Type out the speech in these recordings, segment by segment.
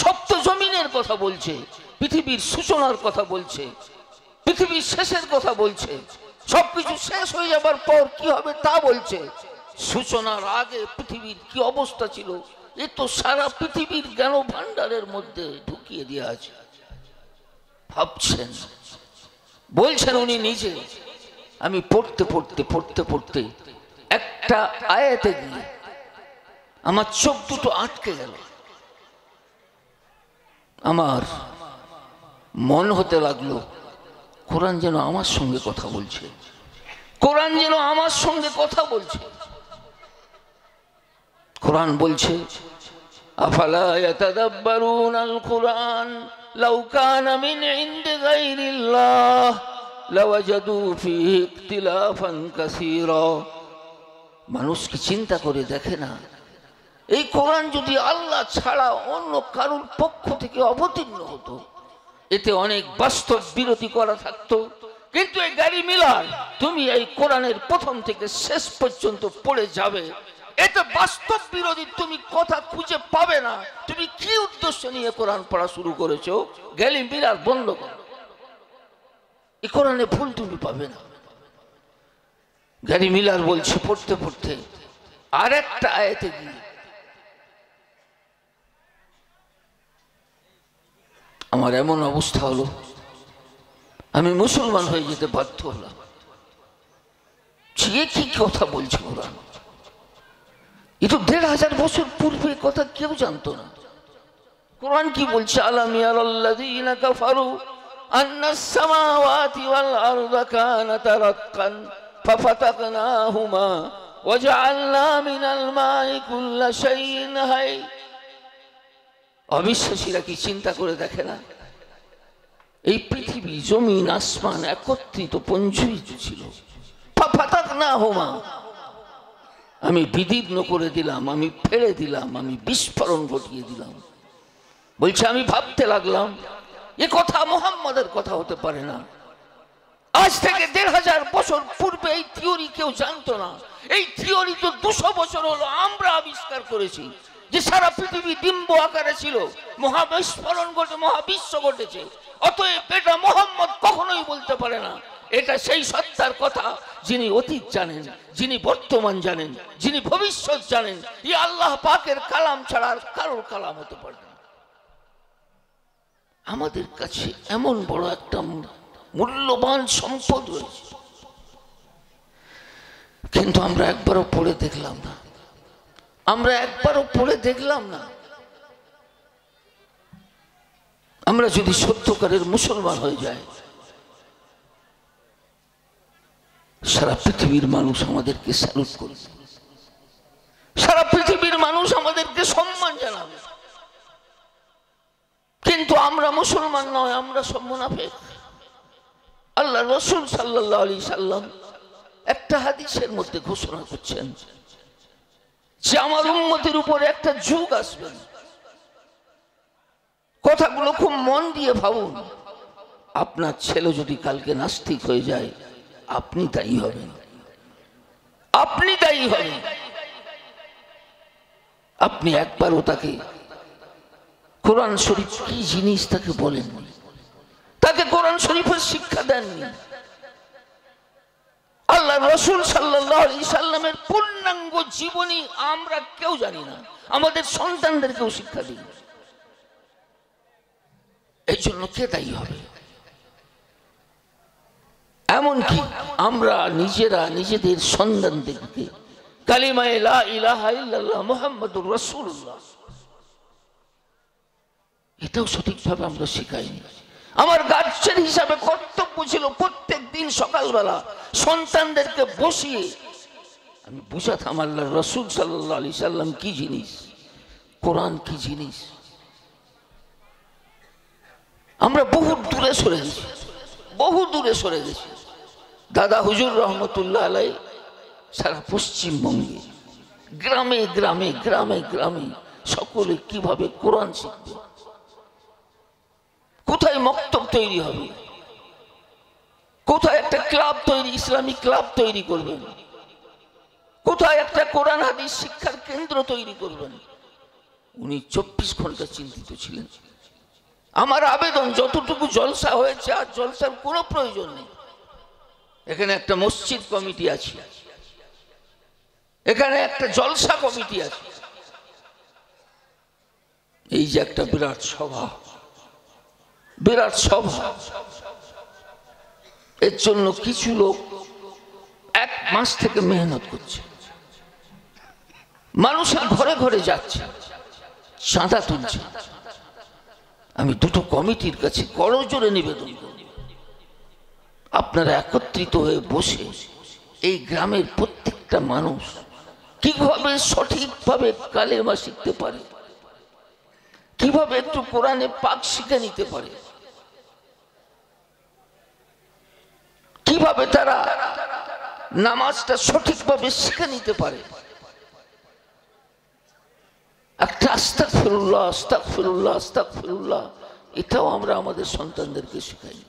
সপ্ত জমিনের কথা বলছে, পৃথিবীর সূচনার কথা বলছে, পৃথিবীর শেষের কথা বলছে, সবকিছু শেষ হয়ে যাবার পর কি হবে তা বলছে। সূচনার আগে পৃথিবীর কি অবস্থা ছিল এ তো সারা পৃথিবীর জ্ঞান ভান্ডারের মধ্যে ঢুকিয়ে দেওয়া আছে। ভাবছেন, বলছেন উনি নিজে। আমি পড়তে পড়তে পড়তে পড়তে একটা আয়াতে গিয়ে আমার চোখ দুটো আটকে গেল। আমার মন হতে লাগলো কোরআন যেন আমার সঙ্গে কথা বলছে, কোরআন যেন আমার সঙ্গে কথা বলছে। কোরআন বলছে, আফালা ইয়াতাদাব্বারুনাল কুরআন লাউ কানা মিন ইনদি গায়রিল্লাহ লাওয়াজাদু ফীহি ইখতিলাফান কাসীরা। মানুষ কি চিন্তা করে দেখে না, এই কোরআন যদি আল্লাহ ছাড়া অন্য কারোর পক্ষ থেকে অবতীর্ণ হতো এতে অনেক বাস্তব বিরোধী করা থাকতো। কিন্তু এই গ্যারি মিলার তুমি এই কোরআনের প্রথম থেকে শেষ পর্যন্ত পড়ে যাবে, এতে বাস্তব বিরোধী তুমি কথা খুঁজে পাবে না। তুমি কি উদ্দেশ্য নিয়ে কোরআন পড়া শুরু করেছো, গ্যারি মিলার বন্ধ করো, এই কোরআনে ভুল তুমি পাবে না। গ্যারি মিলার বলছে পড়তে পড়তে আর একটা আয়াতে গিয়ে আমার এমন অবস্থা হলো, আমি মুসলমান হয়ে যেতে বাধ্য হলাম। সে কি কথা বলছে কোরআন, এ তো ১৫০০ বছর পূর্বে কথা কেউ জানতো না। কোরআন কি বলছে, আলাম ইয়ারাল্লাযীনা কাফারু আন্নাস সামাওয়াতি ওয়াল আরদা কানাতা রাতকান ফাফাতাকনাহুমা ওয়াজআলনা মিনাল মাই কুল্লা শাইইন হাই। অবিশ্বাসীরা কি চিন্তা করে দেখে না, এই পৃথিবী জমিন আসমান একত্রিত পঞ্জীবিত ছিল। ফাফাতাকনাহুমা, আমি বিদীর্ণ করে দিলাম, আমি ফেলে দিলাম, আমি বিস্ফোরণ ঘটিয়ে দিলাম। বলছে আমি ভাবতে লাগলাম এ কথা মুহাম্মাদের কথা হতে পারে না। আজ থেকে ১৫০০ বছর পূর্বে এই থিওরি কেউ জানতো না। এই থিওরি তো ২০০ বছর হলো আমরা আবিষ্কার করেছি, যে সারা পৃথিবী ডিম্ব আকারে ছিল, মহাবিস্ফোরণ ঘটে, মহাবিশ্ব ঘটেছে। অতএব এটা মুহাম্মদ কখনোই বলতে পারে না। এটা সেই সত্তার কথা যিনি অতীত জানেন, যিনি বর্তমান জানেন, যিনি ভবিষ্যৎ জানেন। এই আল্লাহ পাকের কালাম ছাড়া আর কারোর কালাম হতে পারে না। আমাদের কাছে এমন বড় একটা মূল্যবান সম্পদ রয়েছে, কিন্তু আমরা একবারও পড়ে দেখলাম না, আমরা একবারও পড়ে দেখলাম না। আমরা যদি সত্যকারের মুসলমান হয়ে যাই, সারা পৃথিবীর মানুষ আমাদেরকে স্যালুট করবে, সারা পৃথিবীর মানুষ আমাদেরকে সম্মান জানাবে। কিন্তু আমরা মুসলমান নয়, আমরা সব মুনাফিক। আল্লাহ রাসূল সাল্লাল্লাহু আলাইহি সাল্লাম একটা হাদিসের মধ্যে ঘোষণা করছেন যে আমার উম্মতের উপরে একটা যুগ আসবে। কথাগুলো খুব মন দিয়ে ভাবুন। আপনার ছেলে যদি কালকে নাস্তিক হয়ে যায়, আপনি দায়ী হবেন, আপনি দায়ী হবেন। আপনি একবারও তাকে কোরআন শরীফ কি জিনিস তাকে বলেননি, তাকে কোরআন শরীফের শিক্ষা দেননি। আল্লাহ রাসূল সাল্লাল্লাহু আলাইহি সাল্লামের পূর্ণাঙ্গ জীবনী আমরা কেউ জানি না, আমাদের সন্তানদেরকেও শিক্ষা দিই। এই জন্য কে দায়ী হবে? এমনকি আমরা নিজেরা নিজেদের সন্তানদেরকে কালিমা লা ইলাহা ইল্লাল্লাহ মুহাম্মাদুর রাসূলুল্লাহ এটাও সঠিকভাবে আমরা শিখাইনি। আমার গার্জিয়ান হিসাবে কর্তব্য ছিল প্রত্যেক দিন সকালবেলা সন্তানদেরকে বসিয়ে আমি বুঝাতাম আল্লাহ রাসূল সাল্লাল্লাহু আলাইহি সাল্লাম কি জিনিস, কোরআন কি জিনিস। আমরা বহু দূরে সরে গেছি, বহু দূরে সরে গেছি। দাদা হুজুর রহমতুল্লাহ আলাই সারা পশ্চিমবঙ্গে গ্রামে গ্রামে গ্রামে গ্রামে সকলে কিভাবে কোরআন শিখবে, কোথায় মক্তব তৈরি হবে, কোথায় একটা ক্লাব তৈরি, ইসলামিক ক্লাব তৈরি করবেন, কোথায় একটা কোরআন হাদিস শিক্ষার কেন্দ্র তৈরি করবেন। উনি 24 ঘন্টা চিন্তিত ছিলেন। আমার আবেদন, যতটুকু জলসা হয়েছে আর জলসার কোনো প্রয়োজন নেই। এখানে একটা মসজিদ কমিটি আছে, এখানে একটা জলসা কমিটি আছে, এই যে একটা বিরাট সভা, বিরাট সভা, এর জন্য কিছু লোক 1 মাস থেকে মেহনত করছে, মানুষের ঘরে ঘরে যাচ্ছে, চাঁদা তুলছে। আমি দুটো কমিটির কাছে করজোড়ে নিবেদন করি, আপনারা একত্রিত হয়ে বসে এই গ্রামের প্রত্যেকটা মানুষ কিভাবে সঠিকভাবে কালেমা শিখতে পারে, কিভাবে একটু কোরআনে পাক শিখে নিতে পারে, কিভাবে তারা নামাজটা সঠিকভাবে শিখে নিতে পারে। একটা আস্তাগফিরুল্লাহ, আস্তাগফিরুল্লাহ, আস্তাগফিরুল্লাহ, এটাও আমরা আমাদের সন্তানদেরকে শেখাই।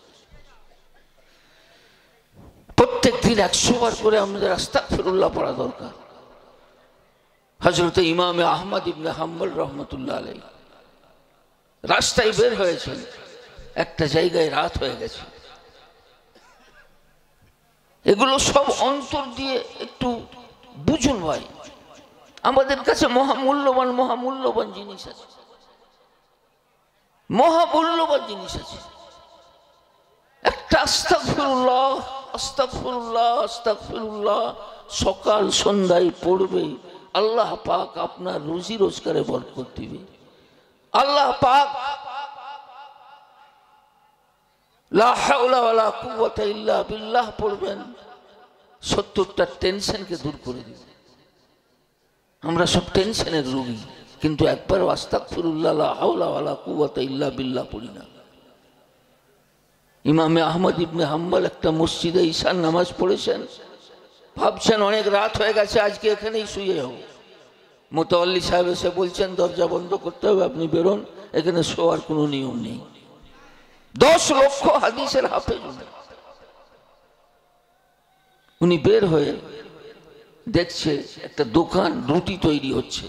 প্রত্যেক দিন 100 বার করে আমাদের আস্তাগফিরুল্লাহ পড়া দরকার। হযরত ইমাম আহমদ ইবনে হাম্বল রহমতুল্লাহ আলাইহি রাস্তায় বের হয়েছেন, একটা জায়গায় রাত হয়ে গেছে। এগুলো সব অন্তর দিয়ে একটু বুঝুন ভাই, আমাদের কাছে মহামূল্যবান জিনিস আছে, মহামূল্যবান জিনিস আছে। একটা আস্তাগফিরুল্লাহ, আস্তাগফিরুল্লাহ, আস্তাগফিরুল্লাহ সকাল সন্ধ্যায় পড়বে, আল্লাহ পাক আপনার রুজি রোজগারে বরকত দিবে। আল্লাহ পাক লা হাওলা ওয়ালা কুওয়াতা ইল্লা বিল্লাহ পড়বেন, 70টা টেনশনকে দূর করে দিবে। আমরা সব টেনশনের রোগী, কিন্তু একবার আস্তাগফিরুল্লাহ লা হাওলা ওয়ালা কুওয়াতা ইল্লা বিল্লাহ পড়ি না। ইমামে আহমদ ইবনে হাম্বল একটা মসজিদে ঈশার নামাজ পড়েছেন, ভাবছেন অনেক রাত হয়ে গেছে, আজকে এখানেই শুয়ে যাবো। মুতাওয়াল্লি সাহেব এসে বলছেন দরজা বন্ধ করতে হবে, আপনি বেরোন, এখানে শোয়ার কোনো নিয়ম নেই। 10 লক্ষ হাদিসের হাফেজ উনি বের হয়ে দেখছে একটা দোকান রুটি তৈরি হচ্ছে।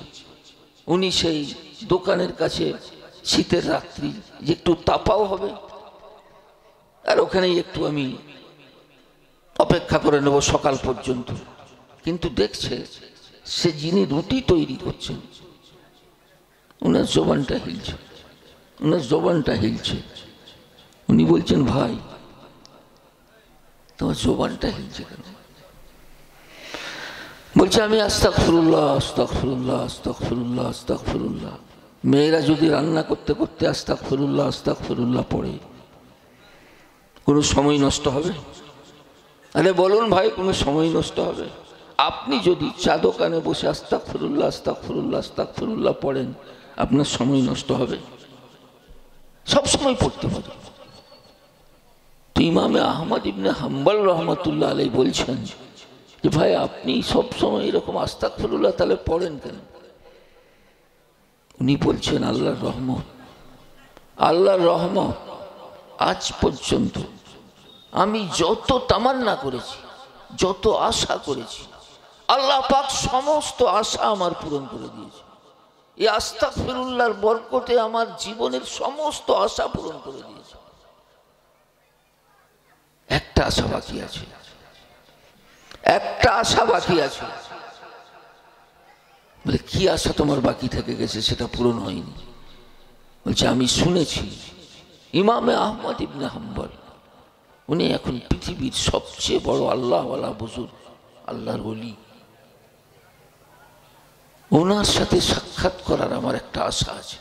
উনি সেই দোকানের কাছে, শীতের রাত্রি যে একটু তাপাও হবে, আর ওখানেই একটু আমি অপেক্ষা করে নেব সকাল পর্যন্ত। কিন্তু দেখছে সে যিনি রুটি তৈরি করছেন, ওনার জবানটা হিলছে, ওনার জবানটা হিলছে। উনি বলছেন, ভাই তোমার জবানটা হিলছে কেন? বলছে, আমি আস্তাগফিরুল্লাহ, আস্তাগফিরুল্লাহ, আস্তাগফিরুল্লাহ, আস্তাগফিরুল্লাহ। মেয়েরা যদি রান্না করতে করতে আস্তাগফিরুল্লাহ, আস্তাগফিরুল্লাহ পড়ে, কোনো সময় নষ্ট হবে? আরে বলুন ভাই, কোনো সময় নষ্ট হবে? আপনি যদি চা দোকানে বসে আস্তাগফিরুল্লাহ, আস্তাগফিরুল্লাহ, আস্তাগফিরুল্লাহ পড়েন, আপনার সময় নষ্ট হবে? সব সময় পড়তে পারে। তো ইমামে আহমদ ইবনে হাম্বল রহমতুল্লাহ আলাইহি বলছেন যে ভাই, আপনি সব সময় এরকম আস্তাগফিরুল্লাহ তাহলে পড়েন কেন? উনি বলছেন, আল্লাহর রহমত, আল্লাহর রহমত। আজ পর্যন্ত আমি যত তামান্না করেছি, যত আশা করেছি, আল্লাহ পাক সমস্ত আশা আমার পূরণ করে দিয়েছে। এই আস্তাগফিরুল্লাহর বরকতে আমার জীবনের সমস্ত আশা পূরণ করে দিয়েছে। একটা আশা বাকি আছে, একটা আশা বাকি আছে। বলে, কি আশা তোমার বাকি থেকে গেছে, সেটা পূরণ হয়নি? বলছে, আমি শুনেছি ইমামে আহমদ ইবনে হাম্বল উনি এখন পৃথিবীর সবচেয়ে বড় আল্লাহওয়ালা বুজুর্গ, আল্লাহর ওলি। ওনার সাথে সাক্ষাৎ করার আমার একটা আশা আছে,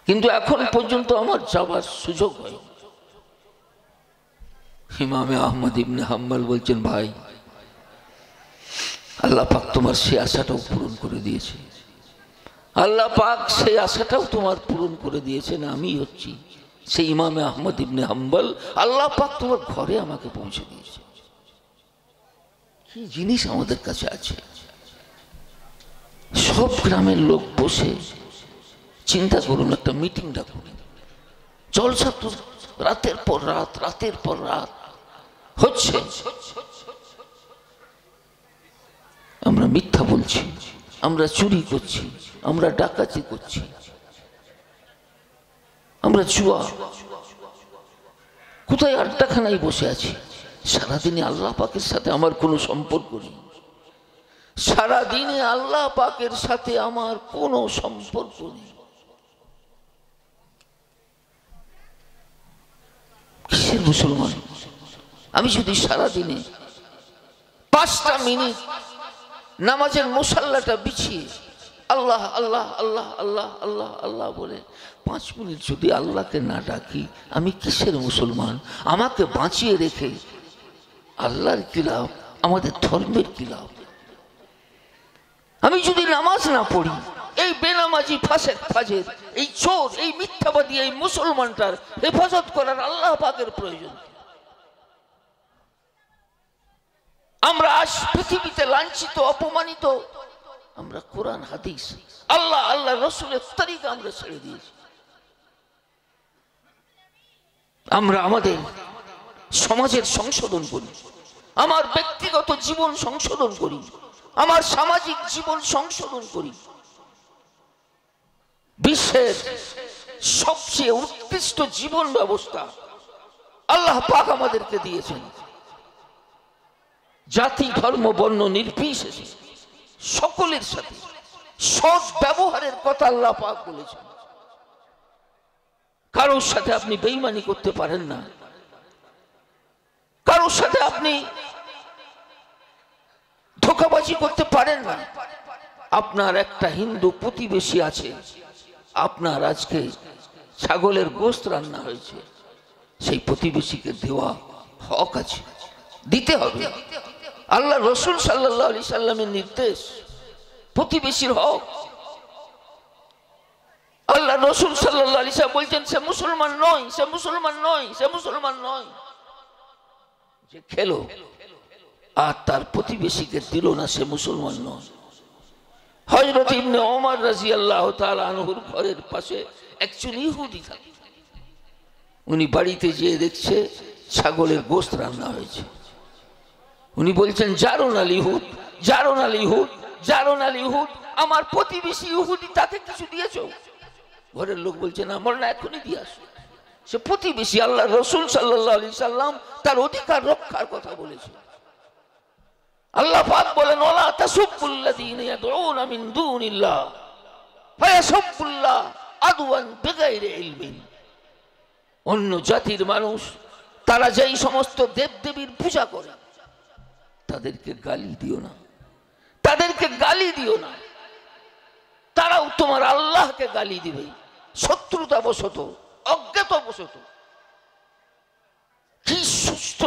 কিন্তু এখন পর্যন্ত আমার যাবার সুযোগ হয়নি। ইমামে আহমদ ইবনে হাম্বল বলছেন, ভাই আল্লাহ পাক তোমার সেই আশাটাও পূরণ করে দিয়েছে, আল্লাহ পাক সেই আশাটাও তোমার পূরণ করে দিয়েছেন। আমি হচ্ছি সেই ইমামে আহমদ ইবনে হাম্বল, আল্লাহ পাক তোমার ঘরে আমাকে পৌঁছে দিয়েছে। কি জিনিস আমাদের কাছে আছে! সব গ্রামের লোক বসে চিন্তা করুন, একটা মিটিং ডাকুন, জলসা তো রাতের পর রাত, রাতের পর রাত হচ্ছে। আমরা মিথ্যা বলছি, আমরা চুরি করছি, আমরা ডাকাতি করছি, আমরা জুয়া, কোথায় আড্ডাখানায় বসে আছি। সারাদিনে আল্লাহ পাকের সাথে আমার কোনো সম্পর্ক নেই, সারাদিনে আল্লাহ পাকের সাথে আমার কোনো সম্পর্ক নেই। কিসের মুসলমান? আমি যদি সারাদিনে 5টা মিনিট নামাজের মুসাল্লাটা বিছিয়ে আল্লাহ আল্লাহ আল্লাহ আল্লাহ আল্লাহ আল্লাহ বলে 5 মিনিট যদি আল্লাহকে না ডাকি, আমি কিসের মুসলমান? আমাকে বাঁচিয়ে রেখে আল্লাহর কি লাভ, আমাদের ধর্মের কি লাভ? আমি যদি নামাজ না পড়ি, এই বেনামাজি ফাসেক ফাজের, এই চোর, এই মিথ্যাবাদী, এই মুসলমানটার হেফাজত করার আল্লাহ পাকের প্রয়োজন। আমরা আজ পৃথিবীতে লাঞ্ছিত, অপমানিত। আমরা কোরআন হাদিস, আল্লাহ আল্লাহ রসুলের তরিকা আমরা ছেড়ে দিয়েছি। আমরা আমাদের সমাজের সংশোধন করি, আমার ব্যক্তিগত জীবন সংশোধন করি, আমার সামাজিক জীবন সংশোধন করি। বিশ্বের সবচেয়ে উৎকৃষ্ট জীবন ব্যবস্থা আল্লাহ পাক আমাদেরকে দিয়েছেন। জাতি ধর্ম বর্ণ নির্বিশেষে সকলের সাথে সৎ ব্যবহারের কথা আল্লাহ পাক বলেছেন। কারোর সাথে আপনি বেঈমানি করতে পারেন না, কারোর সাথে আপনি ধোঁকাবাজি করতে পারেন না। আপনার একটা হিন্দু প্রতিবেশী আছে, আপনার আজকে ছাগলের গোশত রান্না হয়েছে, সেই প্রতিবেশীকে দেওয়া হক আছে, দিতে হবে। আল্লাহ রসুল সাল্লাল্লাহু আলাইহি সাল্লামের নির্দেশ, প্রতিবেশীর হক। আল্লাহ রসুল সাল্লাল্লাহু আলাইহি সাল্লাম বলছেন, সে মুসলমান নয়, সে মুসলমান নয়, সে মুসলমান নয়। যে খেলো আর তার প্রতিবেশীকে দিল না, সে মুসলমান নয়। হযরত ইবনে ওমর রাদিয়াল্লাহু তাআলা আনহুর ঘরের পাশে একজন ইহুদি থাকে। উনি বাড়িতে যেয়ে দেখছে ছাগলের গোশত রান্না হয়েছে। উনি বলছেন, জারুন আল ইহুদ, জারুন আল ইহুদ, জারুন আল ইহুদ, আমার প্রতিবেশী ইহুদি, তাকে কিছু দিয়েছো? ঘরের লোক বলছে, না, আমার না, এখনই দিয়ে আসো। সে প্রতিবেশী। আল্লাহ রসুল সাল্লাল্লাহু আলাইহি সাল্লাম তার অধিকার রক্ষার কথা বলেছে। আল্লাহ পাক বলেন, ওয়ালা তাসুবুল্লাযীনা ইয়াদউনা মিন দুনিল্লাহ ফায়াসুবুল্লাহ আদওয়ান বিগাইরি ইলমিন। অন্য জাতির মানুষ তারা যেই সমস্ত দেবদেবীর পূজা করে, তাদেরকে গালি দিও না, তাদেরকে গালি দিও না। তারাও তোমার আল্লাহকে গালি দিবে, শত্রুতা বশত, অজ্ঞাত বশত। কি সুস্থ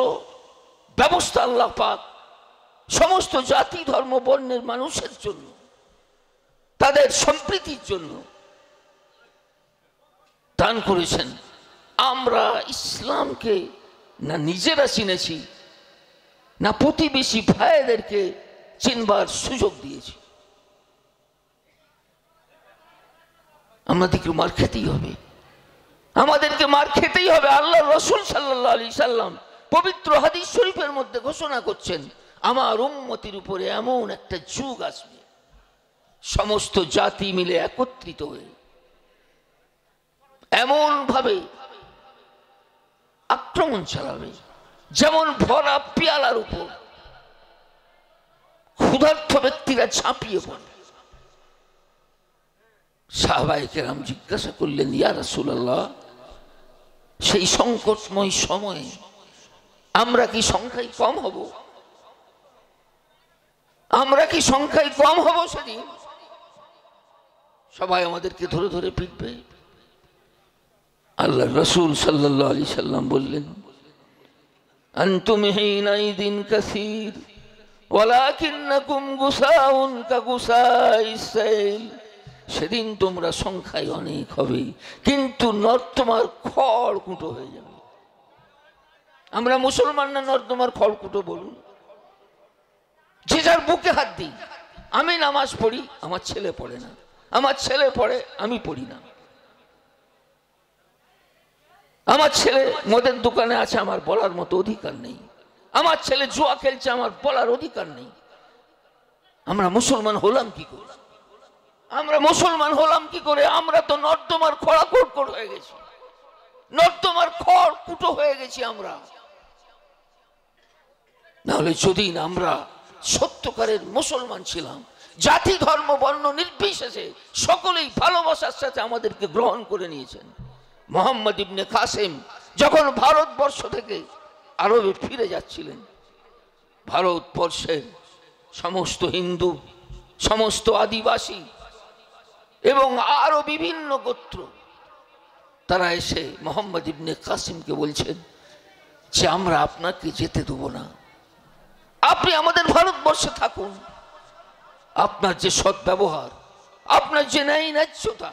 ব্যবস্থা আল্লাহ পাক সমস্ত জাতি ধর্ম বর্ণের মানুষের জন্য, তাদের সম্প্রীতির জন্য দান করেছেন। আমরা ইসলামকে না নিজেরা চিনেছি, না প্রতিবেশী ভাইদেরকে চিনবার সুযোগ দিয়েছি। আমাদেরকে মার খেতেই হবে, আমাদেরকে মার খেতেই হবে। আল্লাহ রসুল সাল্লাল্লাহু আলাইহি সাল্লাম পবিত্র হাদিস শরীফের মধ্যে ঘোষণা করছেন, আমার উম্মতের উপরে এমন একটা যুগ আসবে, সমস্ত জাতি মিলে একত্রিত হয়ে এমন ভাবে আক্রমণ চালাবে, যেমন ভরা পেয়ালার উপর ক্ষুধার্ত ব্যক্তিরা ঝাঁপিয়ে পড়ে। সাহাবায়ে কেরাম জিজ্ঞাসা করলেন, ইয়া রাসূলুল্লাহ, সেই সংকটময় সময়ে আমরা কি সংখ্যায় কম হব? আমরা কি সংখ্যায় কম হব? সেদিন সবাই আমাদেরকে ধরে ধরে পিটবে। আল্লাহ রাসূল সাল্লাল্লাহু আলাইহি সাল্লাম বললেন, আনতুম হিনাইদিন কাসীর ওয়ালাকিন্নাকুম গুসাউন কাগুসাইস সাইল। সেদিন তোমরা সংখ্যায় অনেক হবে, কিন্তু নর্দমার খড়কুটো হয়ে যাবে। আমরা মুসলমান না নর্দমার খড়কুটো? বলুন। যে যার বুকে হাত দিই। আমি নামাজ পড়ি, আমার ছেলে পড়ে না, আমার ছেলে পড়ে, আমি পড়ি না। আমার ছেলে মদের দোকানে আছে, আমার বলার মতো অধিকার নেই। আমার ছেলে জুয়া খেলছে, আমার বলার অধিকার নেই। আমরা মুসলমান হলাম কি করে? আমরা মুসলমান হলাম কি করে? আমরা তো নর্দমার খোড়া কোট হয়ে গেছি, নর্দমার খড় কুটো হয়ে গেছি আমরা। নাহলে যদি আমরা সত্যকারের মুসলমান ছিলাম, জাতি ধর্ম বর্ণ নির্বিশেষে সকলেই ভালোবাসার সাথে আমাদেরকে গ্রহণ করে নিয়েছেন। মোহাম্মদ ইবনে কাসেম যখন ভারতবর্ষ থেকে আরবে ফিরে যাচ্ছিলেন, ভারতবর্ষের সমস্ত হিন্দু, সমস্ত আদিবাসী এবং আরো বিভিন্ন গোত্র তারা এসে মোহাম্মদ ইবনে কাসিমকে বলছেন যে আমরা আপনাকে যেতে দেব না, আপনি আমাদের ভারতবর্ষে থাকুন। আপনার যে সৎ ব্যবহার, আপনার যে ন্যায়্যতা,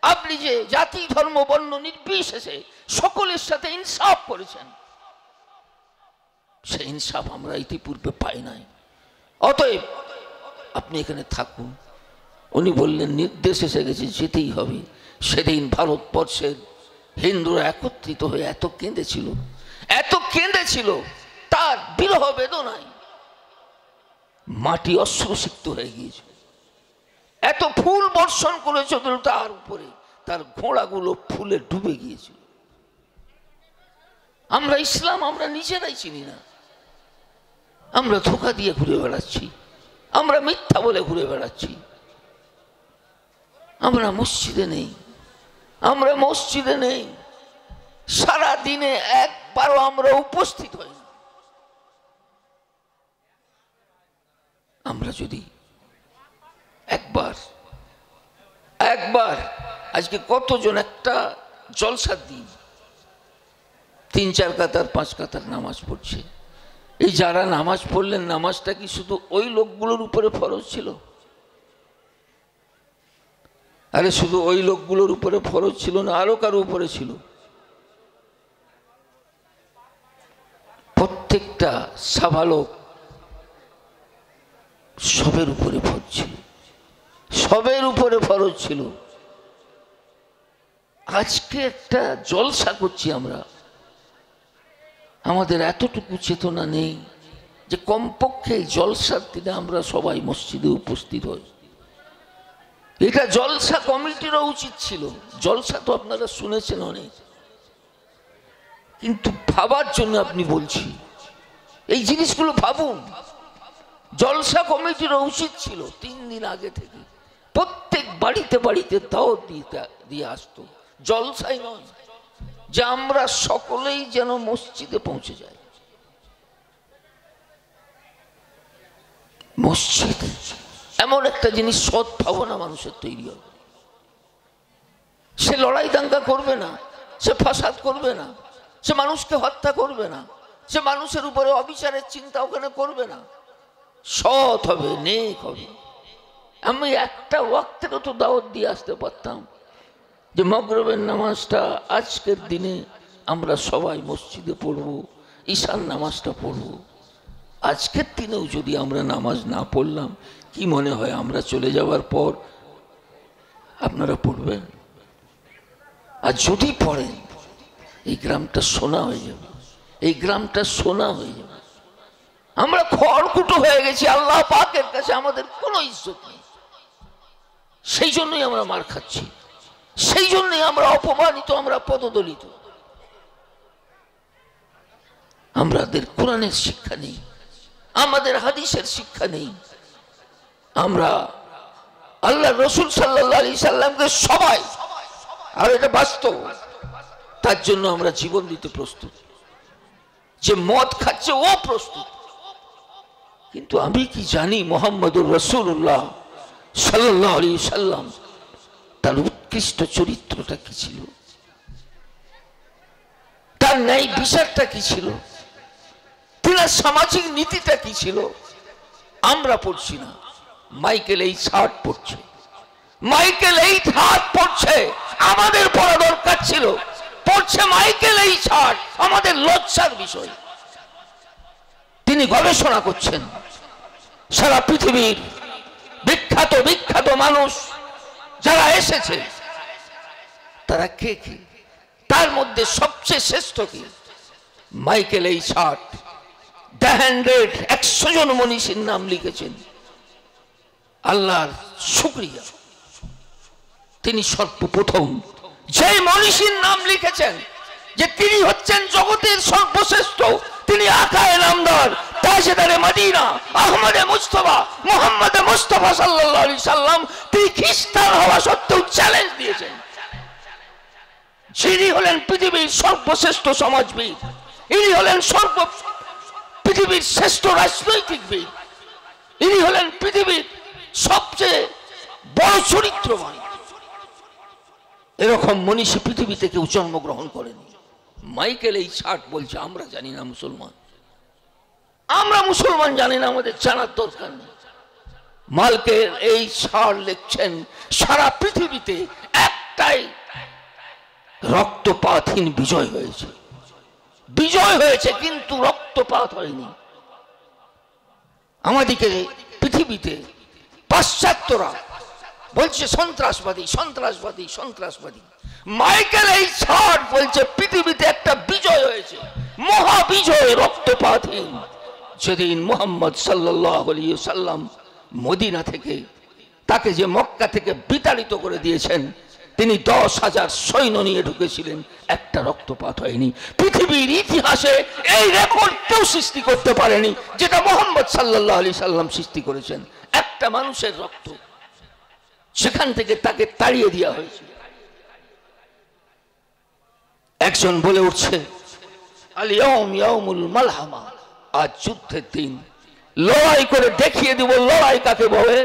আপনি যে জাতি ধর্ম বর্ণ নির্বিশেষে সকলের সাথে ইনসাফ করেছেন, সেই ইনসাফ আমরা ইতিপূর্বে পাই নাই, অতএব আপনি এখানে থাকুন। উনি বললেন নির্দেশ এসে গেছে, যেতেই হবে। সেদিন ভারতবর্ষের হিন্দুরা একত্রিত হয়ে এত কেঁদেছিল, এত কেঁদেছিল, তার বিরহ বেদনায় মাটি অশ্রুসিক্ত হয়ে গিয়েছিল। এত ফুল বর্ষণ করেছিল তার উপরে, তার ঘোড়াগুলো ফুলে ডুবে গিয়েছিল। আমরা ইসলাম আমরা নিজেরাই চিনি না, আমরা ধোঁকা দিয়ে ঘুরে বেড়াচ্ছি, আমরা মিথ্যা বলে ঘুরে বেড়াচ্ছি। আমরা মসজিদে নেই, আমরা মসজিদে নেই, সারা দিনে একবারও আমরা উপস্থিত হই না। আমরা যদি একবার আজকে কতজন একটা জলসার দিন 3-4 কাতার 5 কাতার নামাজ পড়ছে। এই যারা নামাজ পড়লেন, নামাজটা কি শুধু ওই লোকগুলোর উপরে ফরজ ছিল? আরে শুধু ওই লোকগুলোর উপরে ফরজ ছিল না, আরো কারো উপরে ছিল। প্রত্যেকটা সাবালক সবের উপরে ফরজ ছিল, সবের উপরে ফরজ ছিল। আজকে একটা জলসা করছি আমরা, আমাদের এতটুকু চেতনা নেই যে কমপক্ষে জলসার দিনে আমরা সবাই মসজিদে উপস্থিত হই। এটা জলসা কমিটিরও উচিত ছিল। জলসা তো আপনারা শুনেছেন অনেক, কিন্তু ভাবার জন্য আপনি বলছি, এই জিনিসগুলো ভাবুন। জলসা কমিটিরও উচিত ছিল 3 দিন আগে থেকে প্রত্যেক বাড়িতে বাড়িতে দাওয়াত দিয়ে আসতো, জলসাই নয়, যে আমরা সকলেই যেন মসজিদে পৌঁছে যাই। মসজিদ এমন একটা জিনিস, সৎ ভাবনা মানুষের তৈরি হবে। সে লড়াই দাঙ্গা করবে না, সে ফাসাদ করবে না, সে মানুষকে হত্যা করবে না, সে মানুষের উপরে অবিচারের চিন্তা ওখানে করবে না, সৎ হবে, নেক হবে। আমি একটা ওয়াক্তেরও তো দাওয়াত দিয়ে আসতে পারতাম যে মাগরিবের নামাজটা আজকের দিনে আমরা সবাই মসজিদে পড়ব, ঈশার নামাজটা পড়ব। আজকের দিনেও যদি আমরা নামাজ না পড়লাম, কি মনে হয় আমরা চলে যাওয়ার পর আপনারা পড়বেন? আর যদি পড়েন, এই গ্রামটা সোনা হয়ে যাবে, এই গ্রামটা সোনা হয়ে যাবে। আমরা খড়কুটো হয়ে গেছি, আল্লাহ পাকের কাছে আমাদের কোনো ইজ্জত নেই। সেই জন্যই আমরা মার খাচ্ছি, সেই জন্যই আমরা অপমানিত, আমরা পদদলিত। আমাদের কোরআনের শিক্ষা নেই, আমাদের হাদিসের শিক্ষা নেই। আমরা আল্লাহ রসুল সাল্লাল্লাহু আলাইহি সাল্লামকে সবাই, আর এটা বাস্তব, তার জন্য আমরা জীবন দিতে প্রস্তুত। যে মদ খাচ্ছে ও প্রস্তুত, কিন্তু আমি কি জানি মুহাম্মদুর রাসূলুল্লাহ সাল্লাল্লাহু আলাইহি সাল্লাম তার উৎকৃষ্ট চরিত্রটা কি ছিল, তার ন্যায় বিচারটা কি ছিল, তার সামাজিক নীতিটা কি ছিল। আমরা পড়ছি না, মাইকেল এই শার্ট পড়ছে, মাইকেল এই হাত পড়ছে, আমাদের পড়া দরকার ছিল, পড়ছে মাইকেল এই শার্ট, আমাদের লজ্জার বিষয়। তিনি গবেষণা করছেন, সারা পৃথিবীর বিখ্যাত বিখ্যাত মানুষ যারা এসেছে তারা কে কে, তার মধ্যে সবচেয়ে শ্রেষ্ঠ কি? মাইকেল এই শার্ট। দ্য 100 জন মনীষীর নাম লিখেছেন। আল্লাহর শুকরিয়া, তিনি সর্বপ্রথম যে মনীষীর নাম লিখেছেন যে তিনি হচ্ছেন জগতের সর্বশ্রেষ্ঠ, তিনি আকায়ে নামদার তাজদারে মদিনা আহমদে মুস্তাফা মুহাম্মদে মুস্তাফা সাল্লাল্লাহু আলাইহি সাল্লাম। তিনি খ্রিস্টান হওয়া সত্ত্বেও চ্যালেঞ্জ দিয়েছেন। যিনি হলেন পৃথিবীর সর্বশ্রেষ্ঠ সমাজবিদ, ইনি হলেন পৃথিবীর শ্রেষ্ঠ রাজনৈতিকবিদ, ইনি হলেন পৃথিবীর সবচেয়ে বড় চরিত্রবান। এরকম মনীষী পৃথিবীতে কেউ জন্মগ্রহণ করেনি। মাইকেল এই শার্ট বলছে আমরা জানি না মুসলমান, আমরা মুসলমান জানি না, আমাদের জানার দরকার নেই। মাইকেল এই শার্ট লিখছেন সারা পৃথিবীতে একটাই রক্তপাতহীন বিজয় হয়েছে, বিজয় হয়েছে কিন্তু রক্তপাত হয়নি। আমাদেরকে পৃথিবীতে পাশ্চাত্যরা বলছে সন্ত্রাসবাদী সন্ত্রাসবাদী সন্ত্রাসবাদী। মাইকেল এই শার্ট বলছে পৃথিবীতে একটা বিজয় হয়েছে, মহাবিজয়, রক্তপাতহীন। যেদিন মুহাম্মদ সাল্লাল্লাহু আলাইহি সাল্লাম মদিনা থেকে, তাকে যে মক্কা থেকে বিতাড়িত করে দিয়েছেন, তিনি 10,000 সৈন্য নিয়ে ঢুকেছিলেন, একটা রক্তপাত হয়নি। পৃথিবীর ইতিহাসে এই রেকর্ড কেউ সৃষ্টি করতে পারেনি যেটা মুহাম্মদ সাল্লাল্লাহু আলাইহি সাল্লাম সৃষ্টি করেছেন। একটা মানুষের রক্ত, সেখান থেকে তাকে তাড়িয়ে দেওয়া হয়েছে। একজন বলে উঠছে আল ইয়াউম ইয়াউমুল মালহামা, আজ যুদ্ধের দিন, লড়াই করে দেখিয়ে দিব লড়াই কাকে বলে।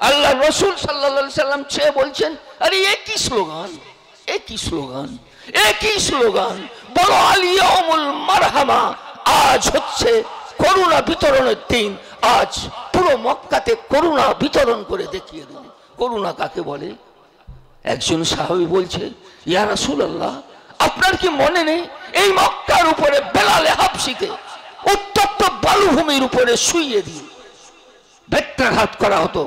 আল্লাহ রসুল সাল্লাল্লাহু আলাইহি সাল্লাম চেয়ে বলছেন আরে একই স্লোগান, একই স্লোগান, একই স্লোগান, বলো আল ইয়াউমুল মারহামা, আজ হচ্ছে করুণা বিতরণের দিন, আজ পুরো মক্কাতে করুণা বিতরণ করে দেখিয়ে দেব করুণা কাকে বলে। একজন সাহাবী বলছে ইয়া রাসূলুল্লাহ, আপনার কি মনে নেই এই মক্কার উপরে বেলালে হাবশিকে উত্তপ্ত বালুভূমির উপরে শুইয়ে দিয়ে বেত্রাঘাত করা হতো,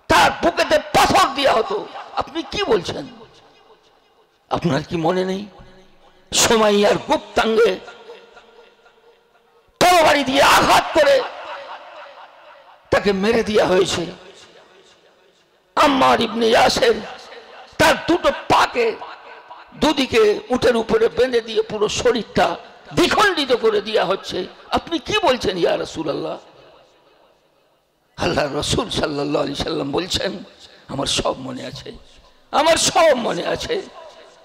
তার বুকেতে পাথর দেওয়া হতো, আপনি কি বলছেন? আপনার কি মনে নেই সুমাইয়ার গুপ্তাঙ্গে তরবারি দিয়ে আঘাত করে তাকে মেরে দেওয়া হয়েছে? আম্মার ইবনে ইয়াসের তার দুটো পাকে দুদিকে উটের উপরে বেঁধে দিয়ে পুরো শরীরটা দ্বিখণ্ডিত করে দেওয়া হচ্ছে, আপনি কি বলছেন ইয়া রাসূলুল্লাহ? আল্লাহ রসুল সাল্লাল্লাহু আলাইহি সাল্লাম বলছেন আমার সব মনে আছে, আমার সব মনে আছে,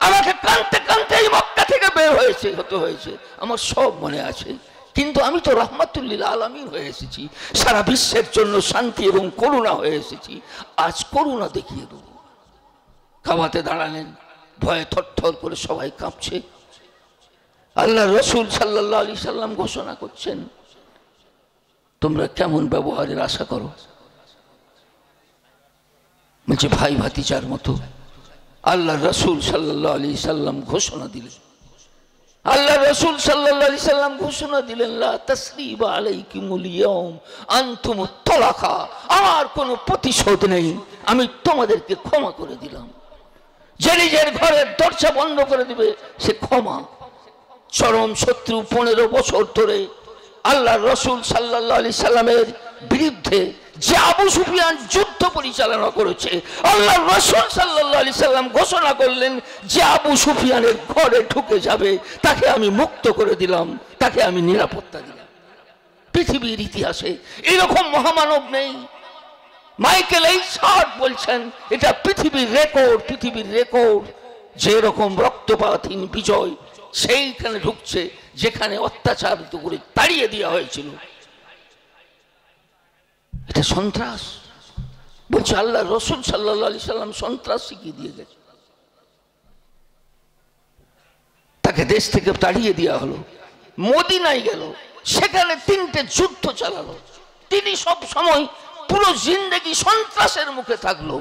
আমাকে কাঁদতে কাঁদতে এই মক্কা থেকে বের হতে হয়েছে, আমার সব মনে আছে, কিন্তু আমি তো রাহমাতুল লিল আলামিন হয়ে এসেছি, সারা বিশ্বের জন্য শান্তি এবং করুণা হয়ে এসেছি, আজ করুণা দেখিয়ে দেব। কাবাতে দাঁড়ালেন, ভয়ে থরথর করে সবাই কাঁপছে। আল্লাহ রসুল সাল্লাল্লাহু আলাইহি সাল্লাম ঘোষণা করছেন তোমরা কেমন ব্যবহারের আশা করো? বলছে ভাই ভাতিজার মতো। আল্লাহ রসুল সাল্লাল্লাহু আলাইহি সাল্লাম ঘোষণা দিলেন, আল্লাহ রসুল সাল্লাল্লাহু আলাইহি সাল্লাম ঘোষণা দিলেন লা তাসরিবা আলাইকুমুল ইয়াউম আনতুমুত তালাকা, আমার কোনো প্রতিশোধ নেই, আমি তোমাদেরকে ক্ষমা করে দিলাম। যে নিজের ঘরের দরজা বন্ধ করে দিবে সে ক্ষমা। চরম শত্রু 15 বছর ধরে আল্লাহ রসুল সাল্লাল্লাহু আলাইহি সাল্লামের বিরুদ্ধে যে আবু সুফিয়ান যুদ্ধ পরিচালনা করেছে, আল্লাহ রসুল সাল্লাল্লাহু আলাইহি সাল্লাম ঘোষণা করলেন যে আবু সুফিয়ানের ঘরে ঢুকে যাবে তাকে আমি মুক্ত করে দিলাম, তাকে আমি নিরাপত্তা দিলাম। পৃথিবীর ইতিহাসে এরকম মহামানব নেই। মাইকেল এই শার্ট বলছেন এটা পৃথিবীর রেকর্ড, পৃথিবীর রেকর্ড। যে রকম রক্তপাতহীন বিজয় সেইখানে ঢুকছে যেখানে অত্যাচার করে তাড়িয়ে দেওয়া হয়েছিল। এটা সন্ত্রাস। বলছে আল্লাহ রসুল সাল্লাল্লাহু আলাইহি সাল্লাম সন্ত্রাস শিখিয়ে দিয়ে গেছে, তাকে দেশ থেকে তাড়িয়ে দেওয়া হলো, মদিনায় গেল, সেখানে 3টে যুদ্ধ চালালো, তিনি সব সময় পুরো জিন্দেগি সন্ত্রাসের মুখে থাকলো।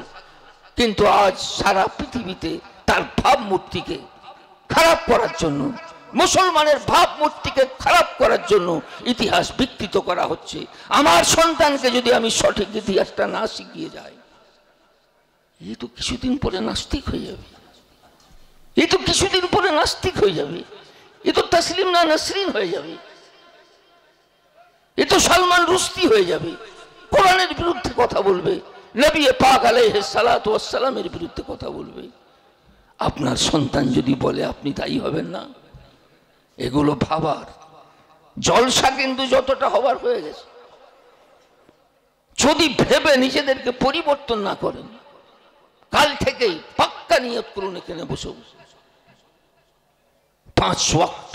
কিন্তু আজ সারা পৃথিবীতে তার ভাবমূর্তিকে খারাপ করার জন্য, মুসলমানের ভাবমূর্তিকে খারাপ করার জন্য ইতিহাস বিকৃত করা হচ্ছে। আমার সন্তানকে যদি আমি সঠিক ইতিহাসটা না শিখিয়ে যাই, এ তো কিছুদিন পরে নাস্তিক হয়ে যাবে, এ তো কিছুদিন পরে নাস্তিক হয়ে যাবে, এ তো তসলিম না নসরিন হয়ে যাবে, এ তো সালমান রুশদি হয়ে যাবে, কোরআনের বিরুদ্ধে কথা বলবে, নবী পাক আলাইহিস সালাতু ওয়াস সালামের বিরুদ্ধে কথা বলবে। আপনার সন্তান যদি বলে আপনি তাই হবেন না? এগুলো ভাবার জলসা কিন্তু যতটা হবার হয়ে গেছে। যদি ভেবে নিজেদেরকে পরিবর্তন না করেন, কাল থেকেই পাক্কা নিয়ত করুন এখানে বসে বসে 5 ওয়াক্ত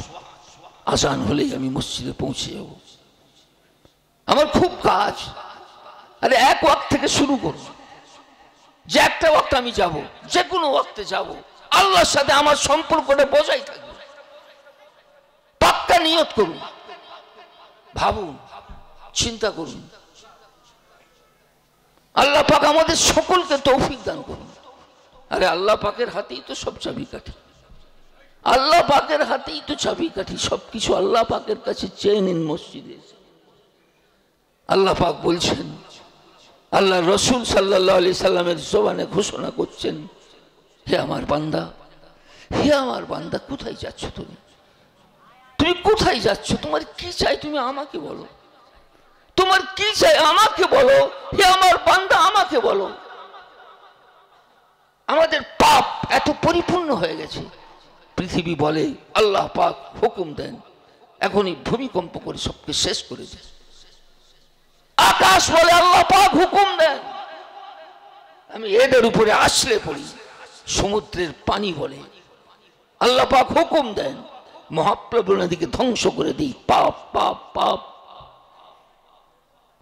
আজান হলেই আমি মসজিদে পৌঁছে যাব। আমার খুব কাজ। আরে 1 ওয়াক্ত থেকে শুরু করুন, যে একটা ওয়াক্ত আমি যাব, যে কোনো ওয়াক্তে যাব, আল্লাহর সাথে আমার সম্পর্কটা বজায় থাকবে। পাক্কা নিয়ত করুন, ভাবুন, চিন্তা করুন। আল্লাহ পাক আমাদের সকলকে তৌফিক দান করুন। আরে আল্লাহ পাকের হাতেই তো সব চাবিকাঠি, আল্লাহ পাকের হাতেই তো চাবিকাঠি। সবকিছু আল্লাহ পাকের কাছে চেয়ে নিন। মসজিদে আল্লাহ পাক বলছেন, আল্লাহ রসুল সাল্লাল্লাহু আলাইহি সাল্লামের জবানে ঘোষণা করছেন, হে আমার বান্দা, হে আমার বান্দা, কোথায় যাচ্ছ তুমি? তুমি কোথায় যাচ্ছ? তোমার কি চাই তুমি আমাকে বলো। তোমার কি চাই আমাকে বলো। হে আমার বান্দা, আমাকে বলো। আমাদের পাপ এত পরিপূর্ণ হয়ে গেছে, পৃথিবী বলে আল্লাহ পাক হুকুম দেন, এখনই ভূমিকম্প করে সবকে শেষ করে দেন। আকাশ বলে আল্লাহ পাক হুকুম দেন, আমি এদের উপরে আসলে পড়ি। সমুদ্রের পানি বলে আল্লাহ পাক হুকুম দেন, মহাপ্লাবন নদীকে ধ্বংস করে দিই। পাপ পাপ পাপ।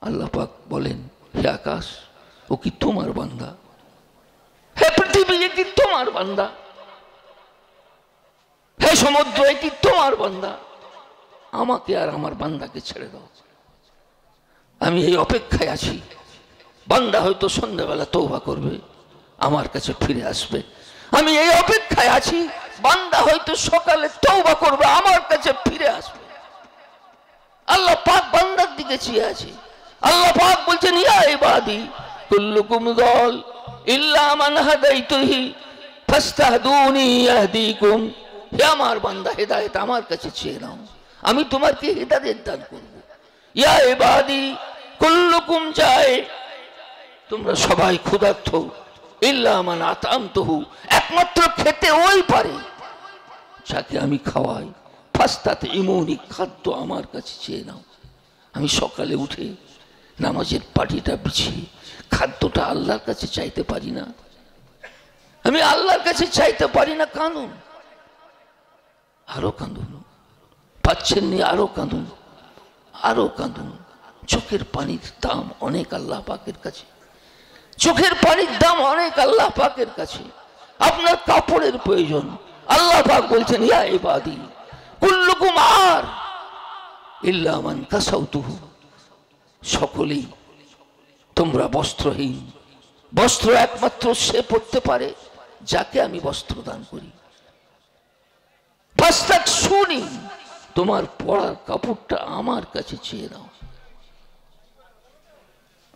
আল্লাহ পাক বলেন, হে আকাশ, ও কি তোমার বান্দা? হে পৃথিবী, এ কি তোমার বান্দা? হে সমুদ্র, এ কি তোমার বান্দা? আমাকে আর আমার বান্দাকে ছেড়ে দাও। আমি এই অপেক্ষায় আছি। বান্দা হয়তো সন্ধ্যাবেলা তওবা করবে, আমার কাছে ফিরে আসবে। আমি এই অপেক্ষায় আছি। বান্দা হয়তো সকালে তওবা করবে, আমার কাছে ফিরে আসবে। আল্লাহ পাক বান্দার দিকে চেয়ে আছে। আল্লাহ পাক বলছেন, ইয়া ইবাদি কুল্লুকুম যাল ইল্লা মান হাদাইতুহি ফাস্তাহদুনি ইয়াহদিকুম। হে আমার বান্দা, হেদায়েত আমার কাছে চেয়ে নাও, আমি তোমাকে হেদায়েত দান করব। ইয়া ইবাদি কুল্লুকুম জায়, তোমরা সবাই ক্ষুধার্ত। ইল্লা মান আতামতুহু, একমাত্র খেতে ওই পারে যাকে আমি খাওয়াই। ফাস্তাতে ইমুনি, খাদ্য আমার কাছে চেয়ে নাও। আমি সকালে উঠে নামাজের পাটিটা বিছিয়ে খাদ্যটা আল্লাহর কাছে চাইতে পারি না? আমি আল্লাহর কাছে চাইতে পারি না? কাঁদুন, আরো কাঁদুন। পাচ্ছেন নি, আরো কাঁদুন, আরো কাঁদুন। চোখের পানির দাম অনেক আল্লাহ পাকের কাছে। চোখের পানির দাম অনেক আল্লাহ পাকের কাছে। আপনার কাপড়ের প্রয়োজন, আল্লাহ পাক বলছেন, ইয়া ইবাদি কুল্লুকুম আর ইল্লা মান কাসাউতুহু, সকলেই তোমরা বস্ত্রহীন। বস্ত্র একমাত্র সে পড়তে পারে যাকে আমি বস্ত্র দান করি। ফাস্তাক শুনি, তোমার পরার কাপড়টা আমার কাছে চেয়ে নাও।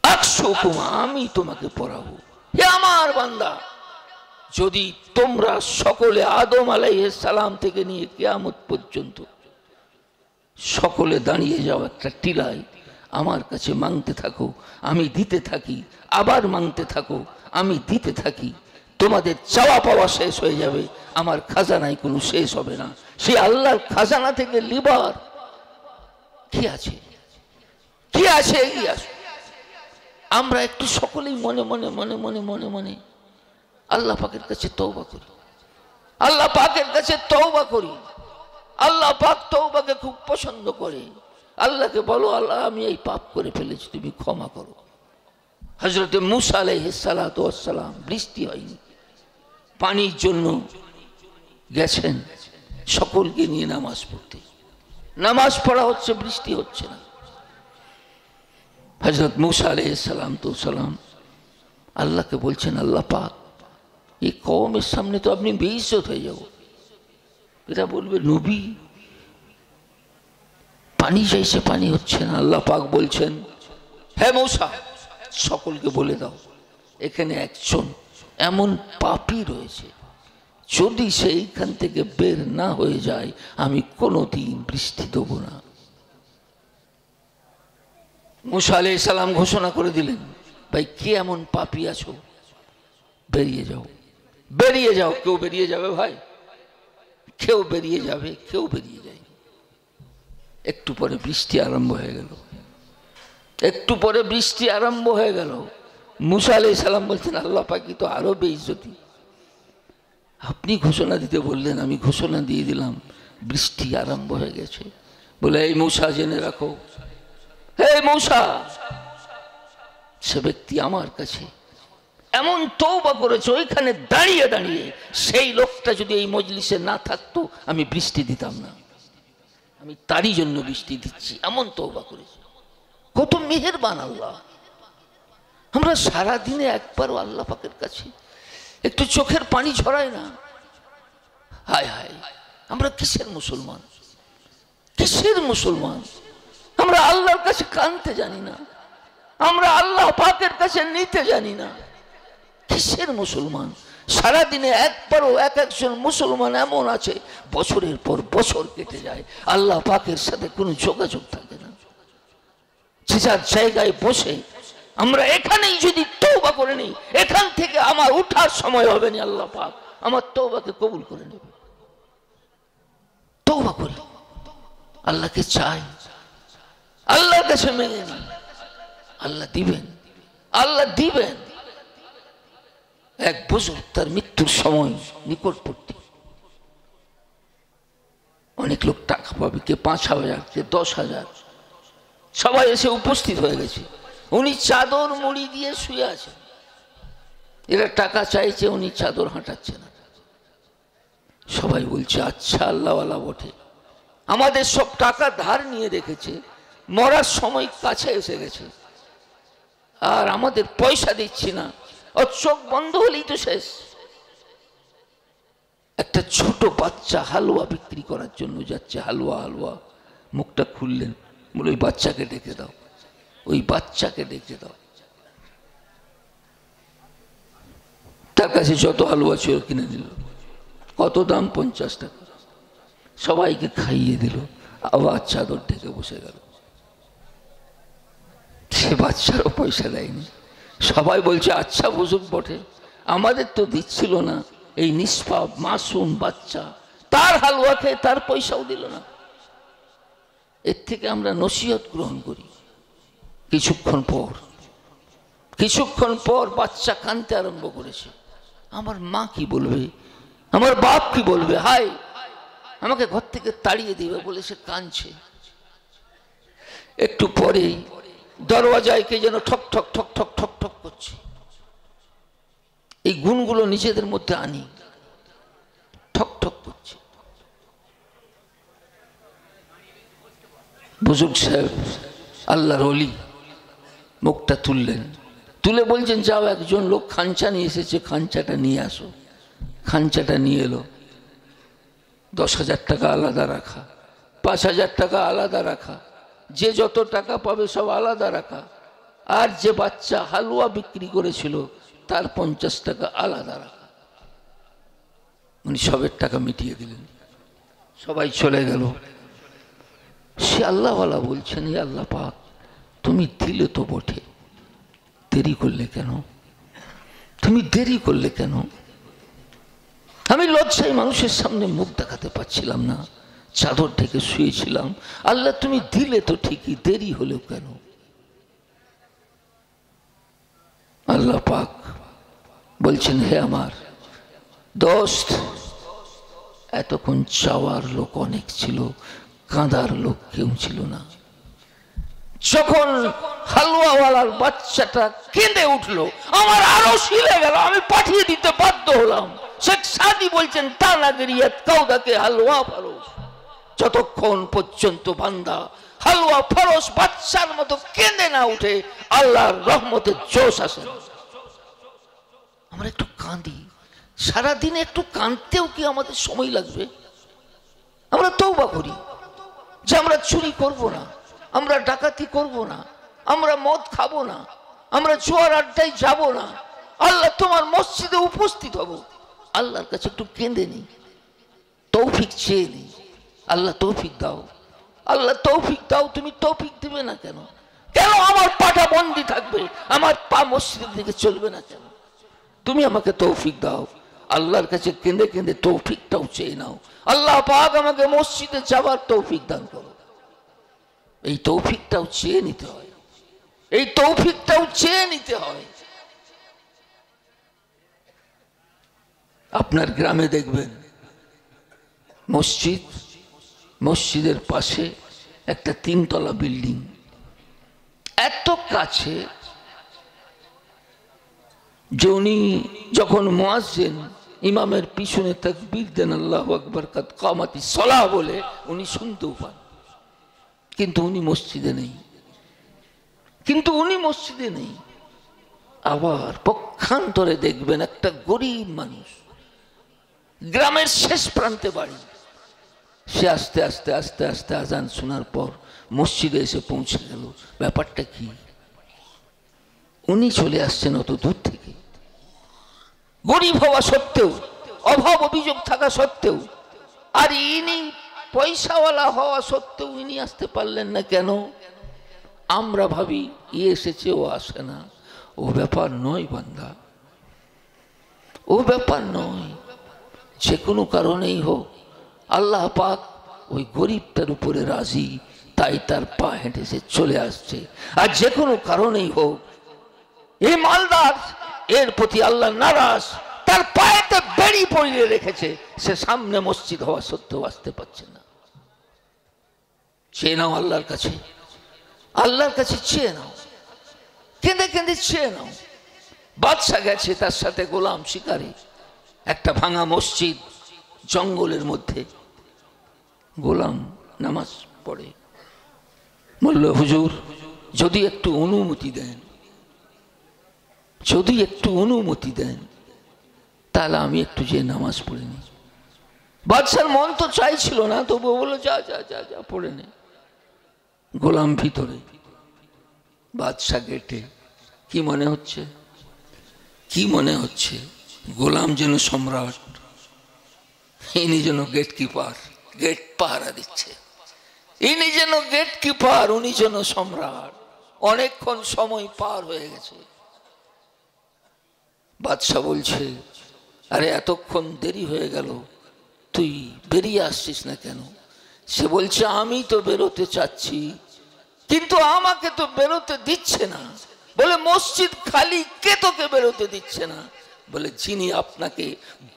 আকসুকুম, আমি তোমাকে পরাবো। হে আমার বান্দা, যদি তোমরা সকলে আদম আলাইহিস সালাম থেকে নিয়ে কিয়ামত পর্যন্ত সকলে দাঁড়িয়ে যাও একটা টিলায়, আমার কাছে মাংতে থাকো, আমি দিতে থাকি, আবার মাংতে থাকো, আমি দিতে থাকি, তোমাদের চাওয়া পাওয়া শেষ হয়ে যাবে, আমার খাজানায় কোনো শেষ হবে না। সে আল্লাহর খাজানা থেকে লিবার কি আছে? কি আছে? এগিয়ে আসো। আমরা একটু সকলেই মনে মনে মনে মনে মনে মনে আল্লাহ পাকের কাছে তওবা করি, আল্লাহ পাকের কাছে তওবা করি। আল্লাহ পাক তওবাকে খুব পছন্দ করে। আল্লাহকে বলো, আল্লাহ আমি এই পাপ করে ফেলেছি, তুমি ক্ষমা করো। হযরত মূসা আলাইহিস সালাতু ওয়াস সালাম, বৃষ্টি হয়নি, পানির জন্য গেছেন সকলকে নিয়ে নামাজ পড়তে। নামাজ পড়া হচ্ছে, বৃষ্টি হচ্ছে না। হযরত মূসা আলাইহিস সালাম আল্লাহকে বলছেন, আল্লাহ পাক, এই কওমের সামনে তো আপনি বেইজ্জত হয়ে যাবো। এরা বলবে নবী, পানি চাইছে, পানি হচ্ছে না। আল্লাহ পাক বলছেন, হে মূসা, সকলকে বলে দাও এখানে একজন এমন পাপী রয়েছে, যদি সেইখান থেকে বের না হয়ে যায় আমি কোনোদিন বৃষ্টি দেব না। मूसा आलैहिस सालाम घोषणा করে দিলেন, ভাই কে এমন পাপী আছো, বেরিয়ে যাও, বেরিয়ে যাও। কেউ বেরিয়ে যাবে ভাই? কেউ বেরিয়ে যাবে? কেউ বেরিয়ে যায়। একটু পরে বৃষ্টি আরম্ভ হয়ে গেল, একটু পরে বৃষ্টি আরম্ভ হয়ে গেল। मूसा आलैहिस सालाम বলছেন, আল্লাহ পাকই তো আরো বেইজ্জতি। আপনি ঘোষণা দিতে বললেন, আমি ঘোষণা দিয়ে দিলাম, বৃষ্টি আরম্ভ হয়ে গেছে। বলে, এই मूसा জেনে রাখো, হে मूसा, সে ব্যক্তি আমার কাছে এমন তওবা করেছে, ওইখানে দাঁড়িয়ে দাঁড়িয়ে সেই লোকটা যদি এই মজলিসে না থাকতো আমি বৃষ্টি দিতাম না, আমি তারই জন্য বৃষ্টি দিচ্ছি। এমন তওবা করেছে। কত মেহেরবান আল্লাহ। আমরা সারা দিনে একবারও আল্লাহ পাকের কাছে একটু চোখের পানি ঝরাই না? হায় হায়, আমরা কিসের মুসলমান, কিসের মুসলমান? আমরা আল্লাহর কাছে কাঁদতে জানি না, আমরা আল্লাহ পাকের কাছে নিতে জানি না। কিসের মুসলমান? সারা দিনে একবারও একজন মুসলমান এমন আছে বছরের পর বছর কেটে যায়, আল্লাহ পাকের সাথে কোনো যোগাযোগ থাকে না। যে যার জায়গায় বসে আমরা এখানেই যদি তওবা করে নিই, এখান থেকে আমার উঠার সময় হবে না, আল্লাহ পাক আমার তওবাকে কবুল করে নেবে। তওবা করি, আল্লাহকে চাই, আল্লাহর কাছে মেনে নিই, আল্লাহ দিবেন, আল্লাহ দিবেন। এক বুজুর্গ তার মৃত্যুর সময় নিকটবর্তী, অনেক লোক টাকা পাবে, কে 5,000, কে 10,000, সবাই এসে উপস্থিত হয়ে গেছে। উনি চাদর মুড়ি দিয়ে শুয়ে আছেন, এরা টাকা চাইছে, উনি চাদর হাঁটাচ্ছে না। সবাই বলছে, আচ্ছা আল্লাহওয়ালা বটে, আমাদের সব টাকা ধার নিয়ে রেখেছে, মরার সময় কাছে এসে গেছে, আর আমাদের পয়সা দিচ্ছি না, ও চোখ বন্ধ হলেই তো শেষ। একটা ছোট বাচ্চা হালুয়া বিক্রি করার জন্য যাচ্ছে, হালুয়া হালুয়া, মুখটা খুললেন, বলে ওই বাচ্চাকে ডেকে দাও, ওই বাচ্চাকে ডেকে দাও। তার কাছে যত হালুয়া ছিল কিনে দিল। কত দাম? 50 টাকা। সবাইকে খাইয়ে দিল, আবার চাদর ঢেকে বসে গেল। সে বাচ্চারও পয়সা দেয়নি। সবাই বলছে, আচ্ছা বুঝুক বটে, আমাদের তো দিচ্ছিল না, এই নিষ্পাপ মাসুম বাচ্চা তার হালুয়া খেয়ে তার পয়সাও দিল না। এর থেকে আমরা নসিহত গ্রহণ করি। কিছুক্ষণ পর বাচ্চা কাঁদতে আরম্ভ করেছে। আমার মা কি বলবে, আমার বাপ কি বলবে, হায় আমাকে ঘর থেকে তাড়িয়ে দিবে বলে সে কাঁদছে। একটু পরেই দরওয়াজায় কে যেন ঠক ঠক ঠক ঠক ঠক ঠক করছে। এই গুণগুলো নিজেদের মধ্যে আনি, ঠক ঠক করছে। বুজুর্গ সাহেব, আল্লাহর ওলি, মুখটা তুললেন, তুলে বলছেন, যাও একজন লোক খাঞ্চা নিয়ে এসেছে, খাঞ্চাটা নিয়ে আসো। খাঞ্চাটা নিয়ে এলো। 10,000 টাকা আলাদা রাখা, 5,000 টাকা আলাদা রাখা, যে যত টাকা পাবে সব আলাদা রাখা, আর যে বাচ্চা হালুয়া বিক্রি করেছিল তার 50 টাকা আলাদা রাখা। উনি সবের টাকা মিটিয়ে দিলেন, সবাই চলে গেল। সে আল্লাহওয়ালা বলছেন, হে আল্লাহ পাক, তুমি দিলে তো বটে, দেরি করলে কেন? তুমি দেরি করলে কেন? আমি লজ্জায় মানুষের সামনে মুখ দেখাতে পারছিলাম না, চাদর ঢেকে শুয়েছিলাম। আল্লাহ তুমি দিলে তো ঠিকই, দেরি হলেও কেন? আল্লাহ পাক বলছেন, হে আমার দোস্ত, এতক্ষণ চাওয়ার লোক অনেক ছিল, কাঁদার লোক কেউ ছিল না। যখন হালুয়াওয়ালার বাচ্চাটা কেঁদে উঠলো, আমার আরো শিলে গেল, আমি পাঠিয়ে দিতে বাধ্য হলাম। শেখ সাদি বলছেন, তা না গিরিয়াত কাউদাকে হালুয়া ফারোস, যতক্ষণ পর্যন্ত বান্দা হালুয়া ফারোস বাচ্চার মতো কেঁদে না উঠে আল্লাহর রহমতের জোশ আসে। আমরা একটু কাঁদি, সারাদিনে একটু কাঁদতেও কি আমাদের সময় লাগবে? আমরা তওবা করি যে আমরা চুরি করব না, আমরা ডাকাতি করব না, আমরা মদ খাবো না, আমরা জোয়ার আড্ডায় যাব না, আল্লাহ তোমার মসজিদে উপস্থিত হব। আল্লাহর কাছে একটু কেঁদে নি, তৌফিক চেয়ে নি, আল্লাহ তৌফিক দাও, আল্লাহ তৌফিক দাও। তুমি তৌফিক দিবে না কেন? কেন আমার পাটা বন্দি থাকবে? আমার পা মসজিদের দিকে চলবে না কেন? তুমি আমাকে তৌফিক দাও। আল্লাহর কাছে কেঁদে কেঁদে তৌফিকটাও চেয়ে নাও, আল্লাহ পাক আমাকে মসজিদে যাবার তৌফিক দান করো। এই তৌফিকটাও চেয়ে নিতে হয়, এই তৌফিকটাও চেয়ে নিতে হয়। আপনার গ্রামে দেখবেন মসজিদ, মসজিদের পাশে একটা 3 তলা বিল্ডিং, এত কাছে যে উনি যখন মুয়াজ্জিন ইমামের পিছনে তাকবীর দেন আল্লাহু আকবার কাদ কামাতিস সালাহ বলে, উনি শুনতেও পান, কিন্তু উনি মসজিদে নেই, কিন্তু উনি মসজিদে নেই। আবার পক্ষান্তরে দেখবেন একটা গরিব মানুষ, গ্রামের শেষ প্রান্তে বাড়ি, সে আস্তে আস্তে আস্তে আস্তে আজান শোনার পর মসজিদে এসে পৌঁছে গেল। ব্যাপারটা কি? উনি চলে আসছেন অত দূর থেকে, গরিব হওয়া সত্ত্বেও, অভাব অভিযোগ থাকা সত্ত্বেও, আর ইনি পয়সাওয়ালা হওয়া সত্ত্বেও ইনি আসতে পারলেন না কেন? আমরা ভাবি ই এসেছে ও আসে না। ও ব্যাপার নয় বান্দা, ও ব্যাপার নয়। যে কোনো কারণেই হোক আল্লাহ পাক ওই গরিবটার উপরে রাজি, তাই তার পা হেঁটে সে চলে আসছে। আর যে কোনো কারণেই হোক এই মালদার এর প্রতি আল্লাহ নারাজ, তার পায়েতে বেড়ি পরিয়ে রেখেছে, সে সামনে মসজিদ হওয়া সত্ত্বেও আসতে পারছে না। চেয়ে নাও আল্লাহর কাছে, আল্লাহর কাছে চেয়ে নাও, কেঁদে কেঁদে চেয়ে নাও। বাদশা গেছে তার সাথে গোলাম শিকারী, একটা ভাঙা মসজিদ জঙ্গলের মধ্যে। গোলাম নামাজ পড়ে, বলল হুজুর যদি একটু অনুমতি দেন, যদি একটু অনুমতি দেন তাহলে আমি একটু যে নামাজ পড়ে নি। বাদশার মন তো চাইছিল না, তবুও বললো যা যা যা যা পড়ে নে। গোলাম ভিতরে, বাদশা গেটে। কি মনে হচ্ছে? কি মনে হচ্ছে? গোলাম যেন সম্রাট, ইনি যেন গেট কিপার, গেট পাহারা দিচ্ছে। ইনি যেন গেট কিপার, উনি যেন সম্রাট। অনেকক্ষণ সময় পার হয়ে গেছে। বাদশা বলছে আরে এতক্ষণ দেরি হয়ে গেল, তুই বেরিয়ে আসছিস না কেন? সে বলছে আমি তো বেরোতে চাচ্ছি, কিন্তু আমাকে তো বেরোতে দিচ্ছে না। বলে মসজিদ খালি, কে তোকে বেরোতে দিচ্ছে না? বলে যিনি আপনাকে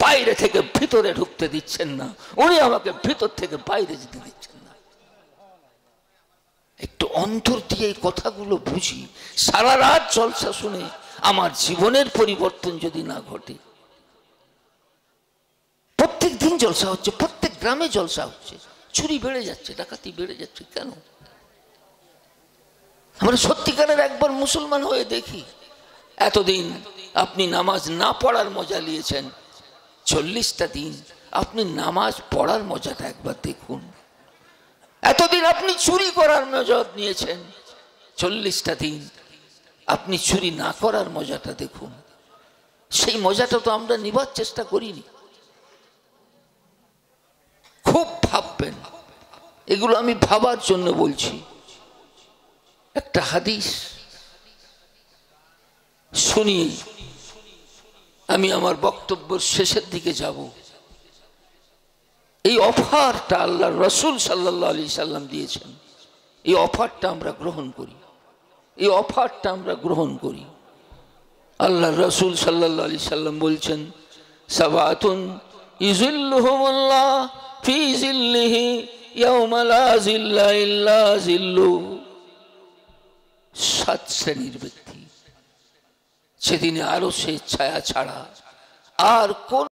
বাইরে থেকে ভিতরে ঢুকতে দিচ্ছেন না, উনি আমাকে ভিতর থেকে বাইরে যেতে দিচ্ছেন না। একটু অন্তর দিয়ে এই কথাগুলো বুঝি। সারা রাত জলসা শুনে আমার জীবনের পরিবর্তন যদি না ঘটে। প্রত্যেক দিন জলসা হচ্ছে, প্রত্যেক গ্রামে জলসা হচ্ছে, চুরি বেড়ে যাচ্ছে, ডাকাতি বেড়ে যাচ্ছে, কেন? আমরা সত্যিকারের একবার মুসলমান হয়ে দেখি। এতদিন আপনি নামাজ না পড়ার মজা নিয়েছেন, 40টা দিন আপনি নামাজ পড়ার মজাটা একবার দেখুন। এতদিন আপনি চুরি করার মজা নিয়েছেন, 40টা দিন আপনি চুরি না করার মজাটা দেখুন। সেই মজাটা তো আমরা নিবার চেষ্টা করিনি। খুব ভাববেন, এগুলো আমি ভাবার জন্য বলছি। একটা হাদিস শুনিয়ে আমি আমার বক্তব্যের শেষের দিকে যাব। এই অফারটা আল্লাহ রসুল সাল্লাল্লাহু আলাইহি সাল্লাম দিয়েছেন, এই অফারটা আমরা গ্রহণ করি, এই অফারটা আমরা গ্রহণ করি। আল্লাহ রসুল সাল্লাল্লাহু আলাইহি সাল্লাম বলছেন সাবাতুন ইযিল্লুহুমুল্লাহ ফি যিল্লিহি ইয়াওমা লা যিল্লা ইল্লা যিল্লু। 7 শ্রেণীর ব্যক্তি, সেদিনে আরো সে ছায়া ছাড়া আর কোন